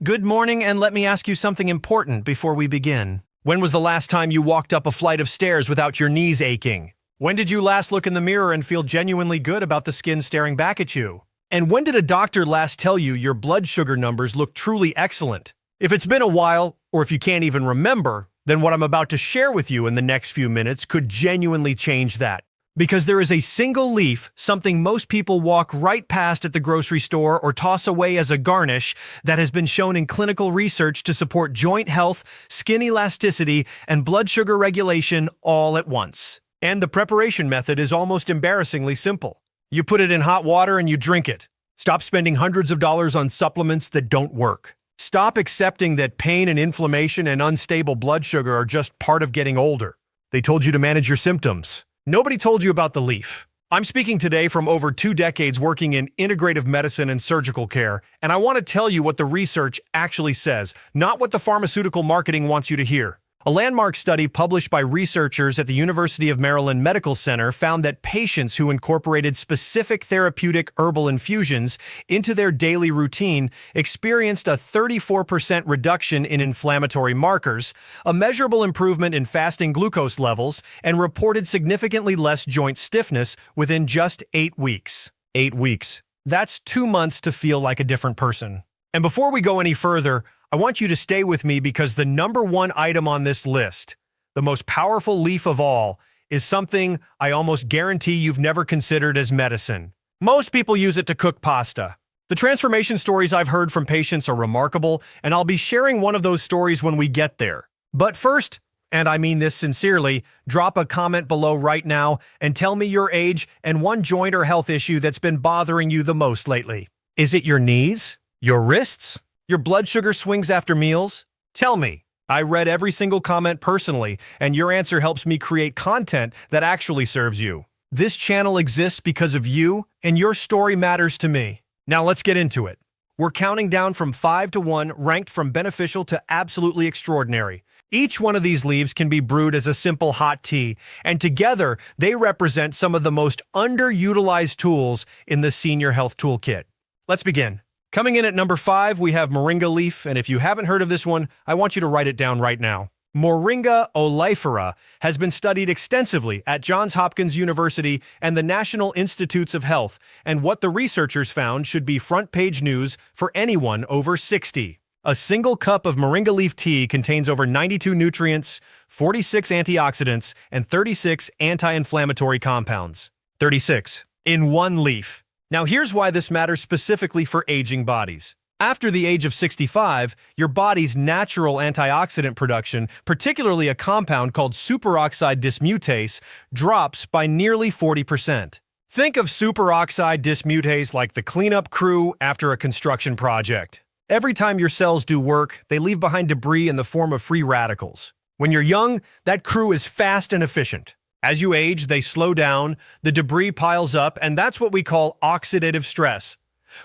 Good morning, and let me ask you something important before we begin. When was the last time you walked up a flight of stairs without your knees aching? When did you last look in the mirror and feel genuinely good about the skin staring back at you? And when did a doctor last tell you your blood sugar numbers look truly excellent? If it's been a while, or if you can't even remember, then what I'm about to share with you in the next few minutes could genuinely change that. Because there is a single leaf, something most people walk right past at the grocery store or toss away as a garnish, that has been shown in clinical research to support joint health, skin elasticity, and blood sugar regulation all at once. And the preparation method is almost embarrassingly simple. You put it in hot water and you drink it. Stop spending hundreds of dollars on supplements that don't work. Stop accepting that pain and inflammation and unstable blood sugar are just part of getting older. They told you to manage your symptoms. Nobody told you about the leaf. I'm speaking today from over 2 decades working in integrative medicine and surgical care, and I want to tell you what the research actually says, not what the pharmaceutical marketing wants you to hear. A landmark study published by researchers at the University of Maryland Medical Center found that patients who incorporated specific therapeutic herbal infusions into their daily routine experienced a 34% reduction in inflammatory markers, a measurable improvement in fasting glucose levels, and reported significantly less joint stiffness within just 8 weeks. 8 weeks. That's 2 months to feel like a different person. And before we go any further, I want you to stay with me because the number one item on this list, the most powerful leaf of all, is something I almost guarantee you've never considered as medicine. Most people use it to cook pasta. The transformation stories I've heard from patients are remarkable, and I'll be sharing one of those stories when we get there. But first, and I mean this sincerely, drop a comment below right now and tell me your age and one joint or health issue that's been bothering you the most lately. Is it your knees? Your wrists? Your blood sugar swings after meals? Tell me. I read every single comment personally, and your answer helps me create content that actually serves you. This channel exists because of you, and your story matters to me. Now let's get into it. We're counting down from 5 to 1, ranked from beneficial to absolutely extraordinary. Each one of these leaves can be brewed as a simple hot tea, and together they represent some of the most underutilized tools in the Senior Health Toolkit. Let's begin. Coming in at number 5, we have Moringa Leaf, and if you haven't heard of this one, I want you to write it down right now. Moringa oleifera has been studied extensively at Johns Hopkins University and the National Institutes of Health, and what the researchers found should be front-page news for anyone over 60. A single cup of Moringa Leaf tea contains over 92 nutrients, 46 antioxidants, and 36 anti-inflammatory compounds. 36. In one leaf. Now here's why this matters specifically for aging bodies. After the age of 65, your body's natural antioxidant production, particularly a compound called superoxide dismutase, drops by nearly 40%. Think of superoxide dismutase like the cleanup crew after a construction project. Every time your cells do work, they leave behind debris in the form of free radicals. When you're young, that crew is fast and efficient. As you age, they slow down, the debris piles up, and that's what we call oxidative stress,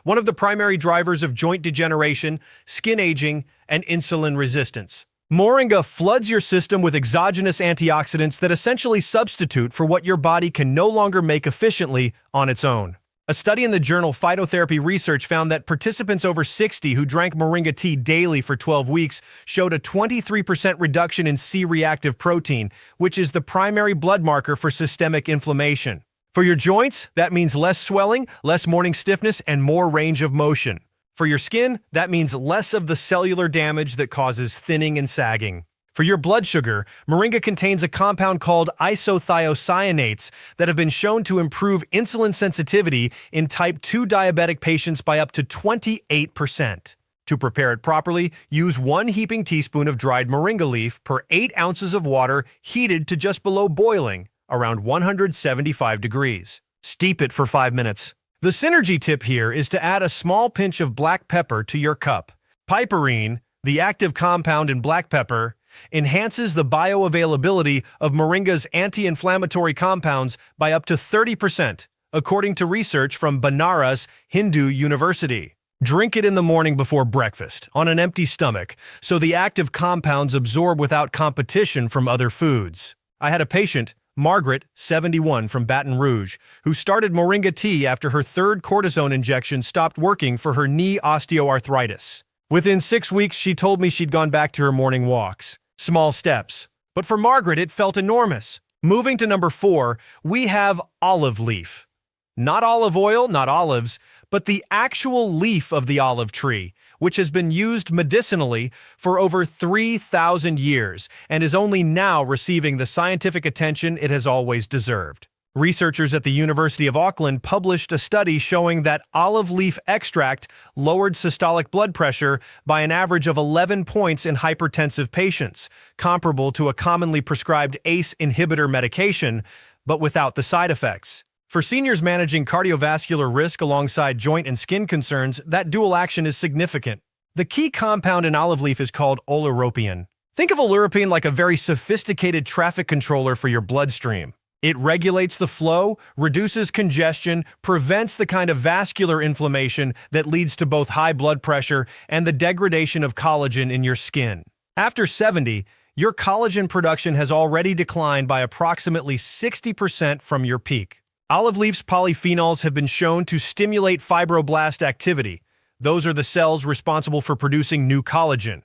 one of the primary drivers of joint degeneration, skin aging, and insulin resistance. Moringa floods your system with exogenous antioxidants that essentially substitute for what your body can no longer make efficiently on its own. A study in the journal Phytotherapy Research found that participants over 60 who drank moringa tea daily for 12 weeks showed a 23% reduction in C-reactive protein, which is the primary blood marker for systemic inflammation. For your joints, that means less swelling, less morning stiffness, and more range of motion. For your skin, that means less of the cellular damage that causes thinning and sagging. For your blood sugar, moringa contains a compound called isothiocyanates that have been shown to improve insulin sensitivity in type 2 diabetic patients by up to 28%. To prepare it properly, use 1 heaping teaspoon of dried moringa leaf per 8 ounces of water heated to just below boiling, around 175 degrees. Steep it for 5 minutes. The synergy tip here is to add a small pinch of black pepper to your cup. Piperine, the active compound in black pepper, enhances the bioavailability of moringa's anti-inflammatory compounds by up to 30%, according to research from Banaras Hindu University. Drink it in the morning before breakfast, on an empty stomach, so the active compounds absorb without competition from other foods. I had a patient, Margaret, 71, from Baton Rouge, who started moringa tea after her 3rd cortisone injection stopped working for her knee osteoarthritis. Within 6 weeks, she told me she'd gone back to her morning walks. Small steps. But for Margaret, it felt enormous. Moving to number 4, we have olive leaf. Not olive oil, not olives, but the actual leaf of the olive tree, which has been used medicinally for over 3,000 years and is only now receiving the scientific attention it has always deserved. Researchers at the University of Auckland published a study showing that olive leaf extract lowered systolic blood pressure by an average of 11 points in hypertensive patients, comparable to a commonly prescribed ACE inhibitor medication, but without the side effects. For seniors managing cardiovascular risk alongside joint and skin concerns, that dual action is significant. The key compound in olive leaf is called oleuropein. Think of oleuropein like a very sophisticated traffic controller for your bloodstream. It regulates the flow, reduces congestion, prevents the kind of vascular inflammation that leads to both high blood pressure and the degradation of collagen in your skin. After 70, your collagen production has already declined by approximately 60% from your peak. Olive leaf's polyphenols have been shown to stimulate fibroblast activity. Those are the cells responsible for producing new collagen,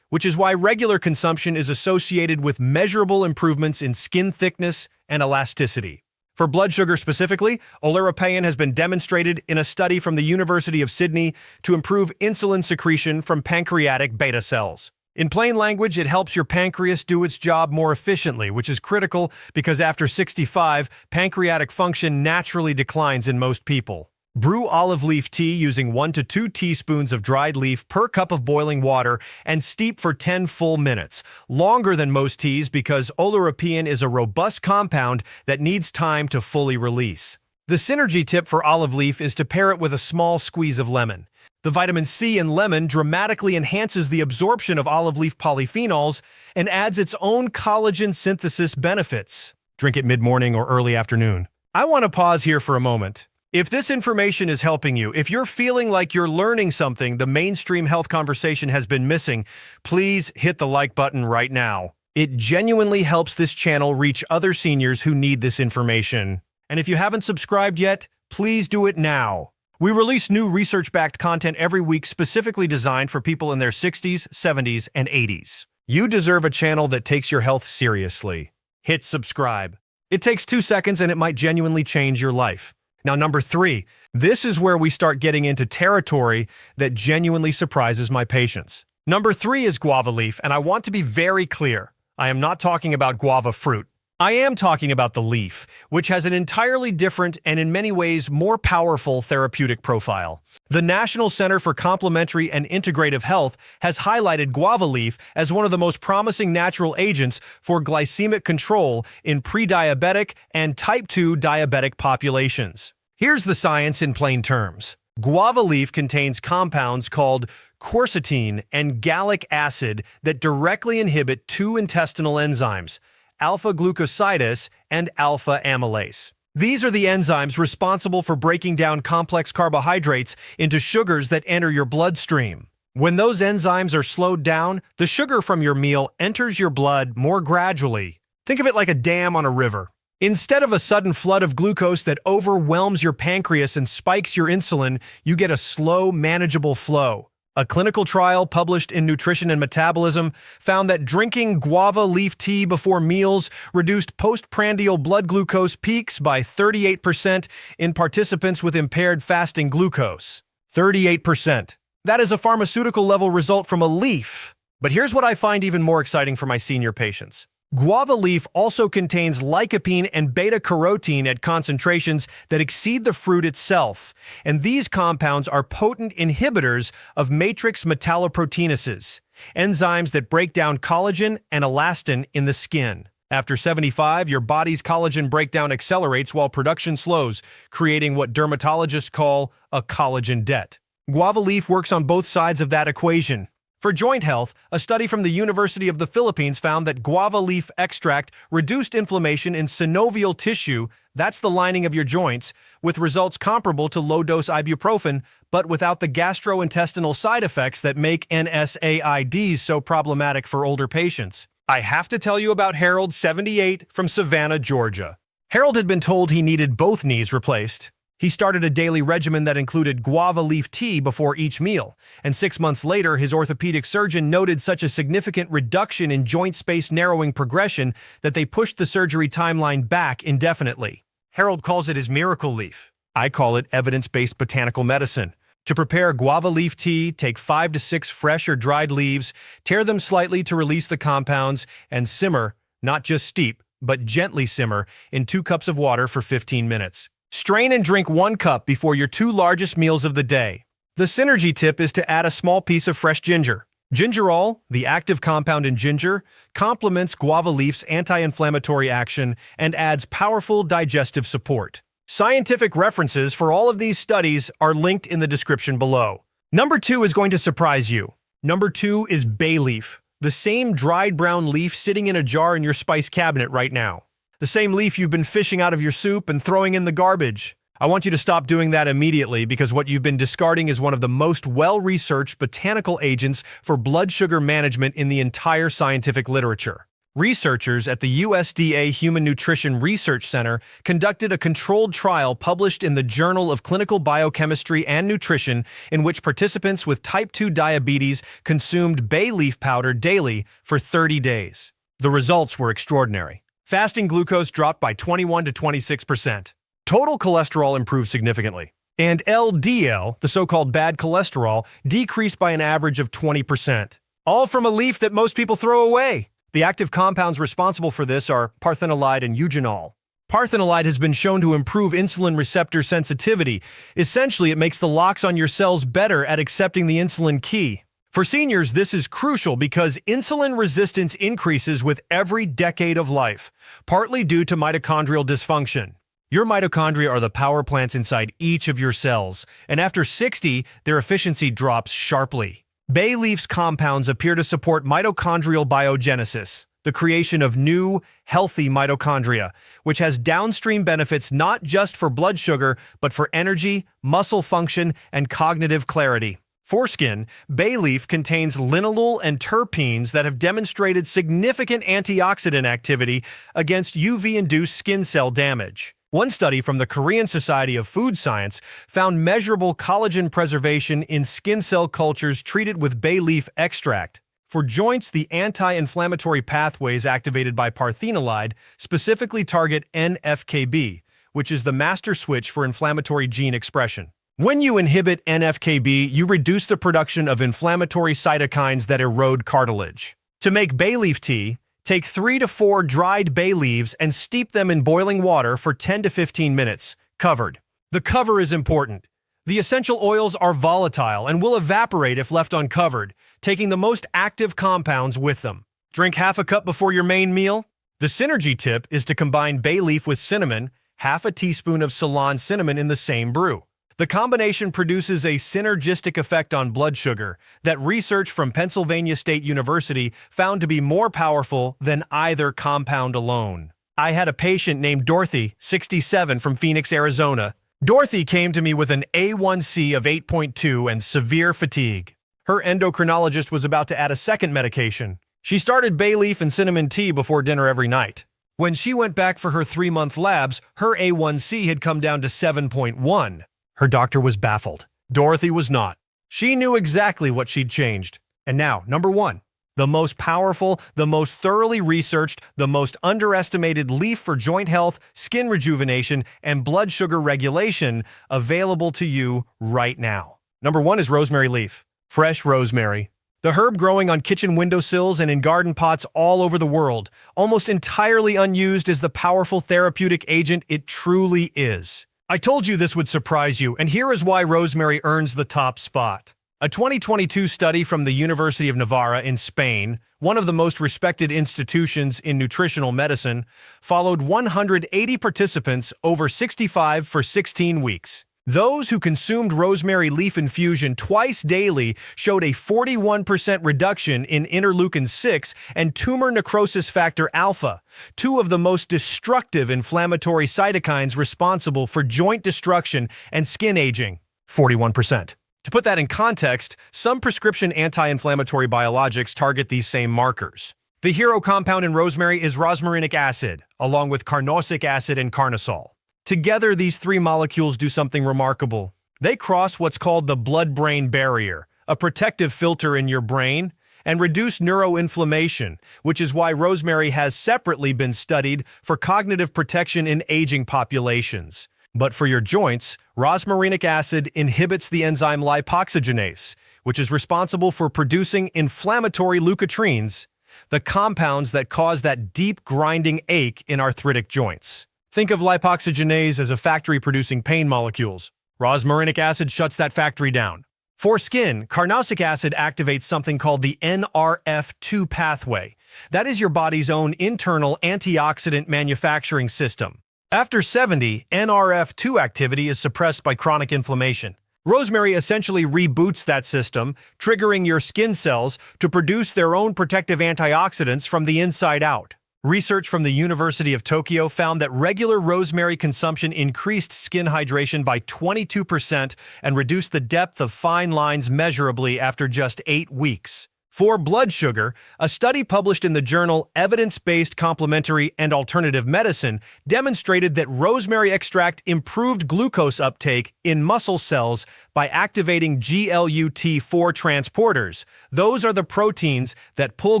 which is why regular consumption is associated with measurable improvements in skin thickness and elasticity. For blood sugar specifically, oleuropein has been demonstrated in a study from the University of Sydney to improve insulin secretion from pancreatic beta cells. In plain language, it helps your pancreas do its job more efficiently, which is critical because after 65, pancreatic function naturally declines in most people. Brew olive leaf tea using 1 to 2 teaspoons of dried leaf per cup of boiling water and steep for 10 full minutes, longer than most teas because oleuropein is a robust compound that needs time to fully release. The synergy tip for olive leaf is to pair it with a small squeeze of lemon. The vitamin C in lemon dramatically enhances the absorption of olive leaf polyphenols and adds its own collagen synthesis benefits. Drink it mid-morning or early afternoon. I want to pause here for a moment. If this information is helping you, if you're feeling like you're learning something the mainstream health conversation has been missing, please hit the like button right now. It genuinely helps this channel reach other seniors who need this information. And if you haven't subscribed yet, please do it now. We release new research-backed content every week specifically designed for people in their 60s, 70s, and 80s. You deserve a channel that takes your health seriously. Hit subscribe. It takes 2 seconds and it might genuinely change your life. Now, number 3, this is where we start getting into territory that genuinely surprises my patients. Number 3 is guava leaf, and I want to be very clear. I am not talking about guava fruit. I am talking about the leaf, which has an entirely different and in many ways more powerful therapeutic profile. The National Center for Complementary and Integrative Health has highlighted guava leaf as one of the most promising natural agents for glycemic control in pre-diabetic and type 2 diabetic populations. Here's the science in plain terms. Guava leaf contains compounds called quercetin and gallic acid that directly inhibit 2 intestinal enzymes, alpha-glucosidase and alpha-amylase. These are the enzymes responsible for breaking down complex carbohydrates into sugars that enter your bloodstream. When those enzymes are slowed down, the sugar from your meal enters your blood more gradually. Think of it like a dam on a river. Instead of a sudden flood of glucose that overwhelms your pancreas and spikes your insulin, you get a slow, manageable flow. A clinical trial published in Nutrition and Metabolism found that drinking guava leaf tea before meals reduced postprandial blood glucose peaks by 38% in participants with impaired fasting glucose. 38%. That is a pharmaceutical-level result from a leaf. But here's what I find even more exciting for my senior patients. Guava leaf also contains lycopene and beta-carotene at concentrations that exceed the fruit itself, and these compounds are potent inhibitors of matrix metalloproteinases, enzymes that break down collagen and elastin in the skin. After 75, your body's collagen breakdown accelerates while production slows, creating what dermatologists call a collagen debt. Guava leaf works on both sides of that equation. For joint health, a study from the University of the Philippines found that guava leaf extract reduced inflammation in synovial tissue, that's the lining of your joints, with results comparable to low-dose ibuprofen, but without the gastrointestinal side effects that make NSAIDs so problematic for older patients. I have to tell you about Harold, 78, from Savannah, Georgia. Harold had been told he needed both knees replaced. He started a daily regimen that included guava leaf tea before each meal, and 6 months later, his orthopedic surgeon noted such a significant reduction in joint space narrowing progression that they pushed the surgery timeline back indefinitely. Harold calls it his miracle leaf. I call it evidence-based botanical medicine. To prepare guava leaf tea, take 5 to 6 fresh or dried leaves, tear them slightly to release the compounds, and simmer, not just steep, but gently simmer, in 2 cups of water for 15 minutes. Strain and drink 1 cup before your 2 largest meals of the day. The synergy tip is to add a small piece of fresh ginger. Gingerol, the active compound in ginger, complements guava leaf's anti-inflammatory action and adds powerful digestive support. Scientific references for all of these studies are linked in the description below. Number 2 is going to surprise you. Number 2 is bay leaf, the same dried brown leaf sitting in a jar in your spice cabinet right now. The same leaf you've been fishing out of your soup and throwing in the garbage. I want you to stop doing that immediately because what you've been discarding is one of the most well-researched botanical agents for blood sugar management in the entire scientific literature. Researchers at the USDA Human Nutrition Research Center conducted a controlled trial published in the Journal of Clinical Biochemistry and Nutrition in which participants with type 2 diabetes consumed bay leaf powder daily for 30 days. The results were extraordinary. Fasting glucose dropped by 21 to 26%. Total cholesterol improved significantly. And LDL, the so-called bad cholesterol, decreased by an average of 20%. All from a leaf that most people throw away. The active compounds responsible for this are parthenolide and eugenol. Parthenolide has been shown to improve insulin receptor sensitivity. Essentially, it makes the locks on your cells better at accepting the insulin key. For seniors, this is crucial because insulin resistance increases with every decade of life, partly due to mitochondrial dysfunction. Your mitochondria are the power plants inside each of your cells, and after 60, their efficiency drops sharply. Bay leaf's compounds appear to support mitochondrial biogenesis, the creation of new, healthy mitochondria, which has downstream benefits not just for blood sugar, but for energy, muscle function, and cognitive clarity. For skin, bay leaf contains linalool and terpenes that have demonstrated significant antioxidant activity against UV-induced skin cell damage. One study from the Korean Society of Food Science found measurable collagen preservation in skin cell cultures treated with bay leaf extract. For joints, the anti-inflammatory pathways activated by parthenolide specifically target NF-κB, which is the master switch for inflammatory gene expression. When you inhibit NF-κB, you reduce the production of inflammatory cytokines that erode cartilage. To make bay leaf tea, take 3 to 4 dried bay leaves and steep them in boiling water for 10 to 15 minutes, covered. The cover is important. The essential oils are volatile and will evaporate if left uncovered, taking the most active compounds with them. Drink half a cup before your main meal. The synergy tip is to combine bay leaf with cinnamon, half a teaspoon of Ceylon cinnamon in the same brew. The combination produces a synergistic effect on blood sugar that research from Pennsylvania State University found to be more powerful than either compound alone. I had a patient named Dorothy, 67, from Phoenix, Arizona. Dorothy came to me with an A1C of 8.2 and severe fatigue. Her endocrinologist was about to add a second medication. She started bay leaf and cinnamon tea before dinner every night. When she went back for her 3-month labs, her A1C had come down to 7.1. Her doctor was baffled. Dorothy was not. She knew exactly what she'd changed. And now, number 1. The most powerful, the most thoroughly researched, the most underestimated leaf for joint health, skin rejuvenation, and blood sugar regulation available to you right now. Number 1 is rosemary leaf. Fresh rosemary. The herb growing on kitchen windowsills and in garden pots all over the world, almost entirely unused as the powerful therapeutic agent it truly is. I told you this would surprise you, and here is why rosemary earns the top spot. A 2022 study from the University of Navarra in Spain, one of the most respected institutions in nutritional medicine, followed 180 participants over 65 for 16 weeks. Those who consumed rosemary leaf infusion twice daily showed a 41% reduction in interleukin-6 and tumor necrosis factor alpha, 2 of the most destructive inflammatory cytokines responsible for joint destruction and skin aging. 41%. To put that in context, some prescription anti-inflammatory biologics target these same markers. The hero compound in rosemary is rosmarinic acid, along with carnosic acid and carnosol. Together, these three molecules do something remarkable. They cross what's called the blood-brain barrier, a protective filter in your brain, and reduce neuroinflammation, which is why rosemary has separately been studied for cognitive protection in aging populations. But for your joints, rosmarinic acid inhibits the enzyme lipoxygenase, which is responsible for producing inflammatory leukotrienes, the compounds that cause that deep grinding ache in arthritic joints. Think of lipoxygenase as a factory producing pain molecules. Rosmarinic acid shuts that factory down. For skin, carnosic acid activates something called the NRF2 pathway. That is your body's own internal antioxidant manufacturing system. After 70, NRF2 activity is suppressed by chronic inflammation. Rosemary essentially reboots that system, triggering your skin cells to produce their own protective antioxidants from the inside out. Research from the University of Tokyo found that regular rosemary consumption increased skin hydration by 22% and reduced the depth of fine lines measurably after just 8 weeks. For blood sugar, a study published in the journal Evidence-Based Complementary and Alternative Medicine demonstrated that rosemary extract improved glucose uptake in muscle cells by activating GLUT4 transporters. Those are the proteins that pull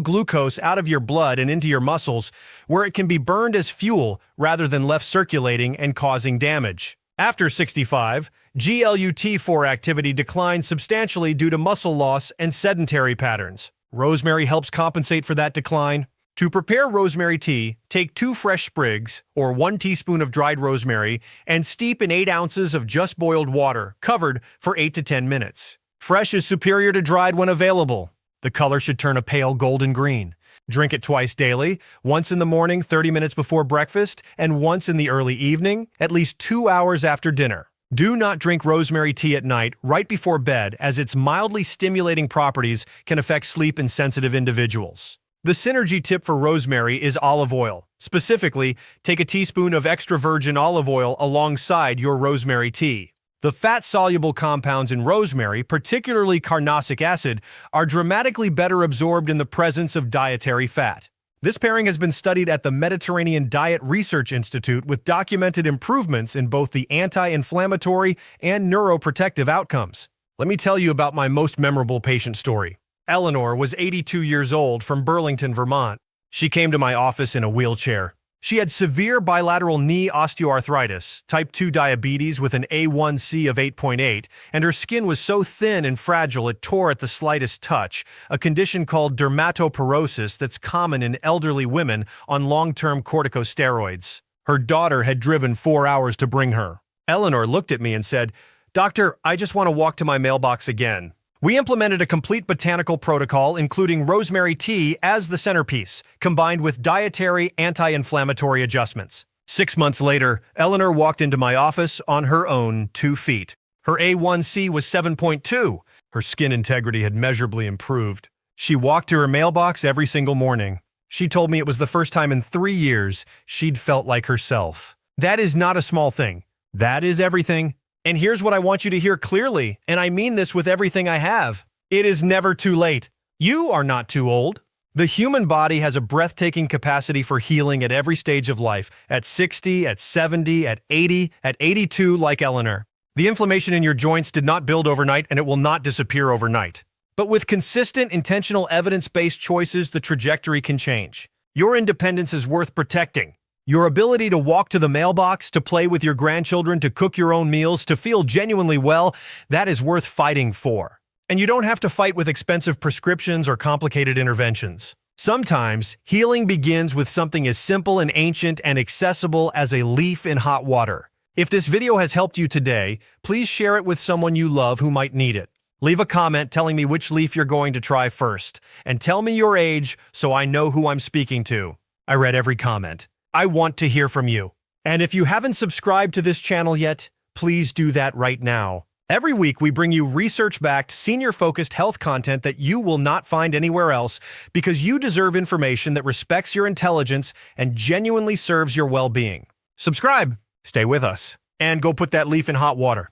glucose out of your blood and into your muscles, where it can be burned as fuel rather than left circulating and causing damage. After 65, GLUT4 activity declines substantially due to muscle loss and sedentary patterns. Rosemary helps compensate for that decline. To prepare rosemary tea, take 2 fresh sprigs, or 1 teaspoon of dried rosemary, and steep in 8 ounces of just boiled water, covered for 8 to 10 minutes. Fresh is superior to dried when available. The color should turn a pale golden green. Drink it twice daily, once in the morning 30 minutes before breakfast, and once in the early evening, at least 2 hours after dinner. Do not drink rosemary tea at night right before bed, as its mildly stimulating properties can affect sleep in sensitive individuals. The synergy tip for rosemary is olive oil. Specifically, take a teaspoon of extra virgin olive oil alongside your rosemary tea. The fat-soluble compounds in rosemary, particularly carnosic acid, are dramatically better absorbed in the presence of dietary fat. This pairing has been studied at the Mediterranean Diet Research Institute with documented improvements in both the anti-inflammatory and neuroprotective outcomes. Let me tell you about my most memorable patient story. Eleanor was 82 years old from Burlington, Vermont. She came to my office in a wheelchair. She had severe bilateral knee osteoarthritis, type 2 diabetes with an A1C of 8.8, and her skin was so thin and fragile it tore at the slightest touch, a condition called dermatoporosis that's common in elderly women on long-term corticosteroids. Her daughter had driven 4 hours to bring her. Eleanor looked at me and said, "Doctor, I just want to walk to my mailbox again." We implemented a complete botanical protocol, including rosemary tea as the centerpiece, combined with dietary anti-inflammatory adjustments. 6 months later, Eleanor walked into my office on her own 2 feet. Her A1C was 7.2. Her skin integrity had measurably improved. She walked to her mailbox every single morning. She told me it was the first time in 3 years she'd felt like herself. That is not a small thing. That is everything. And here's what I want you to hear clearly, and I mean this with everything I have. It is never too late. You are not too old. The human body has a breathtaking capacity for healing at every stage of life, at 60, at 70, at 80, at 82, like Eleanor. The inflammation in your joints did not build overnight, and it will not disappear overnight. But with consistent, intentional, evidence-based choices, the trajectory can change. Your independence is worth protecting. Your ability to walk to the mailbox, to play with your grandchildren, to cook your own meals, to feel genuinely well, that is worth fighting for. And you don't have to fight with expensive prescriptions or complicated interventions. Sometimes, healing begins with something as simple and ancient and accessible as a leaf in hot water. If this video has helped you today, please share it with someone you love who might need it. Leave a comment telling me which leaf you're going to try first, and tell me your age so I know who I'm speaking to. I read every comment. I want to hear from you. And if you haven't subscribed to this channel yet, please do that right now. Every week, we bring you research-backed, senior-focused health content that you will not find anywhere else because you deserve information that respects your intelligence and genuinely serves your well-being. Subscribe, stay with us, and go put that leaf in hot water.